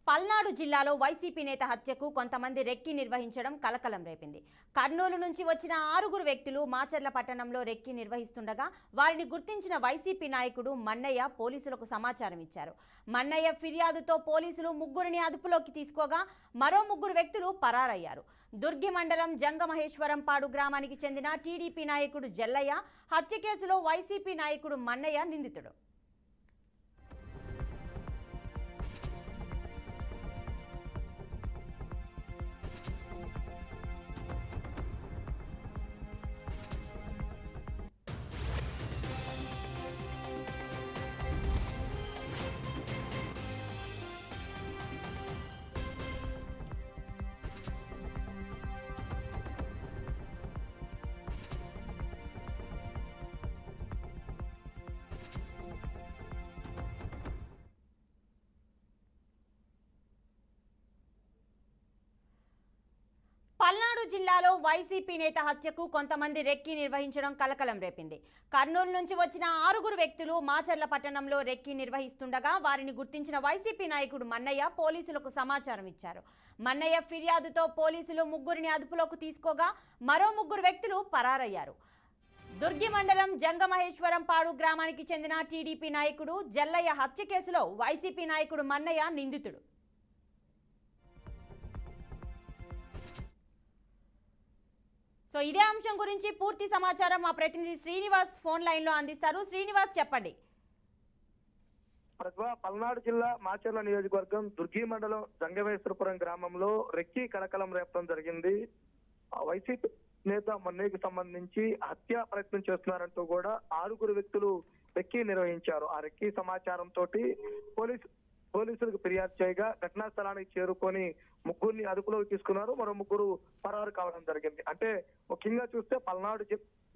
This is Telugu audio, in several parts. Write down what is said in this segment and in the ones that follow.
పల్నాడు జిల్లాలో వైసీపీ నేత హత్యకు కొంతమంది రెక్కి నిర్వహించడం కలకలం రేపింది. కర్నూలు నుంచి వచ్చిన 6 వ్యక్తులు మాచర్ల పట్టణంలో రెక్కి నిర్వహిస్తుండగా వారిని గుర్తించిన వైసీపీ నాయకుడు మన్నయ్య పోలీసులకు సమాచారం ఇచ్చారు. మన్నయ్య ఫిర్యాదుతో పోలీసులు 3 అదుపులోకి తీసుకోగా మరో 3 వ్యక్తులు పరారయ్యారు. దుర్గి మండలం జంగమహేశ్వరంపాడు గ్రామానికి చెందిన టీడీపీ నాయకుడు జల్లయ్య హత్య కేసులో వైసీపీ నాయకుడు మన్నయ్య నిందితుడు. పల్నాడు జిల్లాలో వైసీపీ నేత హత్యకు కొంతమంది రెక్కి నిర్వహించడం కలకలం రేపింది. కర్నూలు నుంచి వచ్చిన 6 వ్యక్తులు మాచర్ల పట్టణంలో రెక్కి నిర్వహిస్తుండగా వారిని గుర్తించిన వైసీపీ నాయకుడు మన్నయ్య పోలీసులకు సమాచారం ఇచ్చారు. మన్నయ్య ఫిర్యాదుతో పోలీసులు 3 అదుపులోకి తీసుకోగా మరో 3 వ్యక్తులు పరారయ్యారు. దుర్గి మండలం జంగమహేశ్వరంపాడు గ్రామానికి చెందిన టీడీపీ నాయకుడు జల్లయ్య హత్య కేసులో వైసీపీ నాయకుడు మన్నయ్య నిందితుడు. సో ఇదే అంశం గురించి పూర్తి సమాచారం మా ప్రతినిధి శ్రీనివాస్ ఫోన్ లైన్ లో అందిస్తారు. శ్రీనివాస్, చెప్పండి. పల్నాడు జిల్లా మాచర్ల నియోజకవర్గం దుర్గి మండలం జంగమేశ్వరపురం గ్రామంలో రెక్కి కలకలం రేపడం జరిగింది. వైసీపీ నేత మన్నయ్యకు సంబంధించి హత్య ప్రయత్నం చేస్తున్నారంటూ కూడా 6 వ్యక్తులు రెక్కి నిర్వహించారు. ఆ రెక్కి సమాచారంతో పోలీసులకు ఫిర్యాదు చేయగా ఘటనా స్థలానికి చేరుకొని 3 అదుపులోకి తీసుకున్నారు. మరో 3 పరారు కావడం జరిగింది. అంటే ముఖ్యంగా చూస్తే పల్నాడు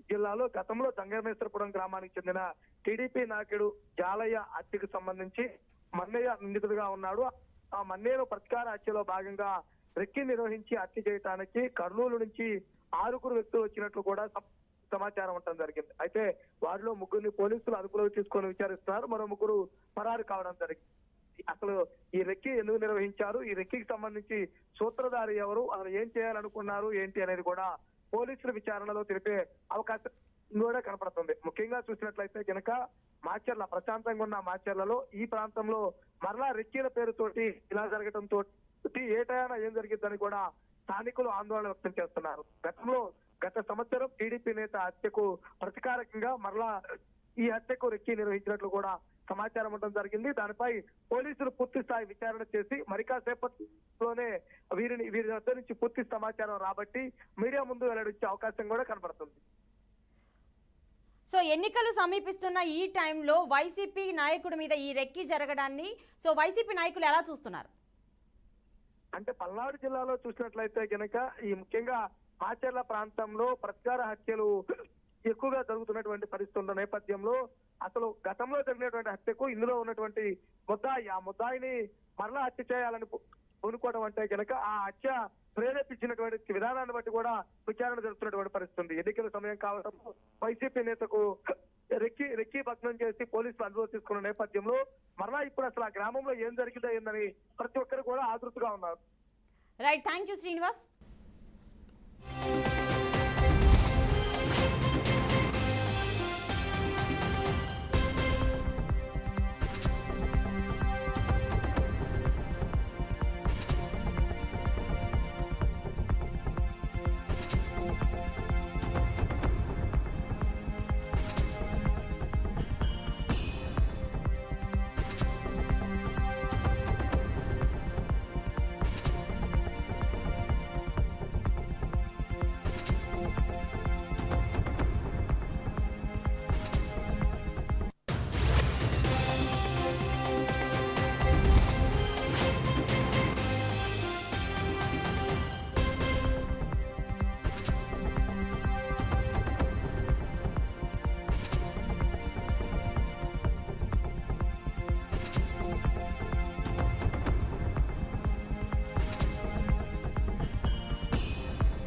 జిల్లాలో గతంలో జంగమేశ్వరపురం గ్రామానికి చెందిన టీడీపీ నాయకుడు జాలయ్య హత్యకు సంబంధించి మన్నయ్య నిందితుడిగా ఉన్నాడు. ఆ మన్నయ్యను ప్రతీకార హత్యలో భాగంగా రెక్కి నిర్వహించి హత్య చేయడానికి కర్నూలు నుంచి 6 వ్యక్తులు వచ్చినట్లు కూడా సమాచారం ఉండటం జరిగింది. అయితే వారిలో 3 పోలీసులు అదుపులోకి తీసుకొని విచారిస్తున్నారు. మరో 3 పరారు కావడం జరిగింది. అసలు ఈ రెక్కి ఎందుకు నిర్వహించారు, ఈ రెక్కికి సంబంధించి సూత్రధారి ఎవరు, అసలు ఏం చేయాలనుకున్నారు ఏంటి అనేది కూడా పోలీసుల విచారణలో తెలిపే అవకాశం కూడా కనపడుతుంది. ముఖ్యంగా చూసినట్లయితే కనుక మాచర్ల ప్రశాంతంగా ఉన్న మాచర్లలో ఈ ప్రాంతంలో మరలా రెక్కీల పేరుతోటి ఇలా జరగడంతో ఏటైనా ఏం జరిగిద్దని కూడా స్థానికులు ఆందోళన వ్యక్తం చేస్తున్నారు. గత సంవత్సరం టీడీపీ నేత హత్యకు ప్రతీకారకంగా మరలా ఈ హత్యకు రెక్కి నిర్వహించినట్లు కూడా సమాచారం ఉండడం జరిగింది. దానిపై పోలీసులు పూర్తి స్థాయి విచారణ చేసి మరి కాసేపట్లోనే వీరి వద్ద నుంచి పూర్తి సమాచారం రాబట్టి మీడియా ముందు వెల్లడించే అవకాశం కూడా కనబడుతుంది. సో ఎన్నికలు సమీపిస్తున్న ఈ టైంలో వైసీపీ నాయకుడి మీద ఈ రెక్కి జరగడాన్ని వైసీపీ నాయకులు ఎలా చూస్తున్నారు? అంటే పల్నాడు జిల్లాలో చూసినట్లయితే కనుక ఈ ముఖ్యంగా మాచర్ల ప్రాంతంలో ప్రతీకార హత్యలు ఎక్కువగా జరుగుతున్నటువంటి పరిస్థితి ఉన్న నేపథ్యంలో అసలు గతంలో జరిగినటువంటి హత్యకు ఇందులో ఉన్నటువంటి ఆ ముద్దాయిని మరలా హత్య చేయాలని పూనుకోవడం అంటే కనుక ఆ హత్య ప్రేరేపించినటువంటి విధానాన్ని బట్టి కూడా విచారణ జరుగుతున్నటువంటి పరిస్థితి. ఎన్నికల సమయం కావడం వైసీపీ నేతకు రెక్కి భగ్నం చేసి పోలీసులు అదుపులోకి తీసుకున్న నేపథ్యంలో మరలా ఇప్పుడు అసలు ఆ గ్రామంలో ఏం జరిగిందో ఏందని ప్రతి ఒక్కరు కూడా ఆతృతగా ఉన్నారు. Right, thank you Srinivas.